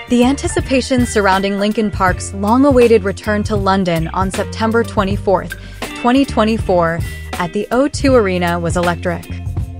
The anticipation surrounding Linkin Park's long-awaited return to London on September 24, 2024, at the O2 Arena was electric.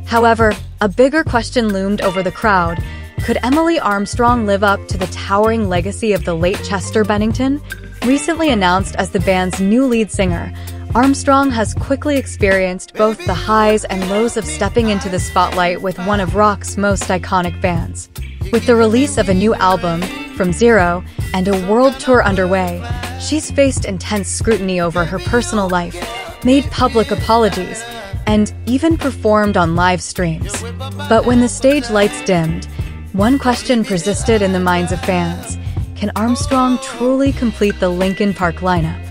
However, a bigger question loomed over the crowd. Could Emily Armstrong live up to the towering legacy of the late Chester Bennington? Recently announced as the band's new lead singer, Armstrong has quickly experienced both the highs and lows of stepping into the spotlight with one of rock's most iconic bands. With the release of a new album, From Zero, and a world tour underway, she's faced intense scrutiny over her personal life, made public apologies, and even performed on live streams. But when the stage lights dimmed, one question persisted in the minds of fans. Can Armstrong truly complete the Linkin Park lineup?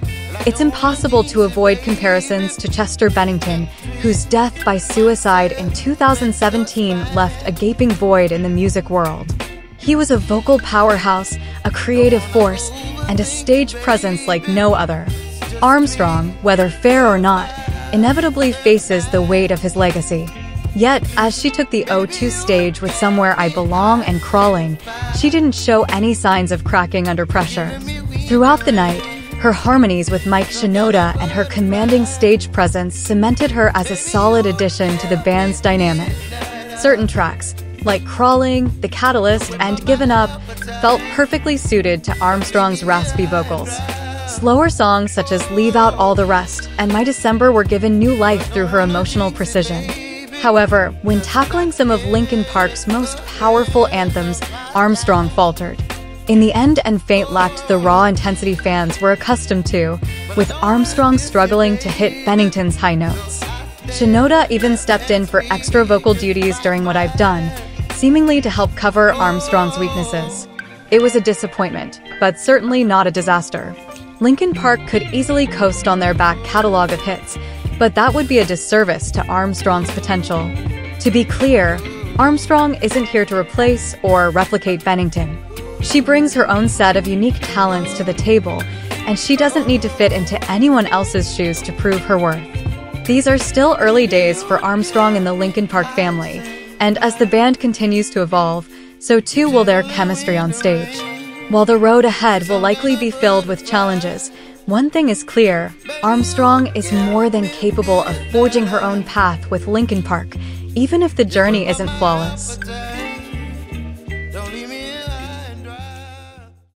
It's impossible to avoid comparisons to Chester Bennington, whose death by suicide in 2017 left a gaping void in the music world. He was a vocal powerhouse, a creative force, and a stage presence like no other. Armstrong, whether fair or not, inevitably faces the weight of his legacy. Yet, as she took the O2 stage with Somewhere I Belong and Crawling, she didn't show any signs of cracking under pressure. Throughout the night, her harmonies with Mike Shinoda and her commanding stage presence cemented her as a solid addition to the band's dynamic. Certain tracks, like Crawling, The Catalyst, and Given Up, felt perfectly suited to Armstrong's raspy vocals. Slower songs such as Leave Out All the Rest and My December were given new life through her emotional precision. However, when tackling some of Linkin Park's most powerful anthems, Armstrong faltered. In the end, and Faint lacked the raw intensity fans were accustomed to, with Armstrong struggling to hit Bennington's high notes. Shinoda even stepped in for extra vocal duties during What I've Done, seemingly to help cover Armstrong's weaknesses. It was a disappointment, but certainly not a disaster. Linkin Park could easily coast on their back catalog of hits, but that would be a disservice to Armstrong's potential. To be clear, Armstrong isn't here to replace or replicate Bennington. She brings her own set of unique talents to the table, and she doesn't need to fit into anyone else's shoes to prove her worth. These are still early days for Armstrong and the Linkin Park family, and as the band continues to evolve, so too will their chemistry on stage. While the road ahead will likely be filled with challenges, one thing is clear: Armstrong is more than capable of forging her own path with Linkin Park, even if the journey isn't flawless.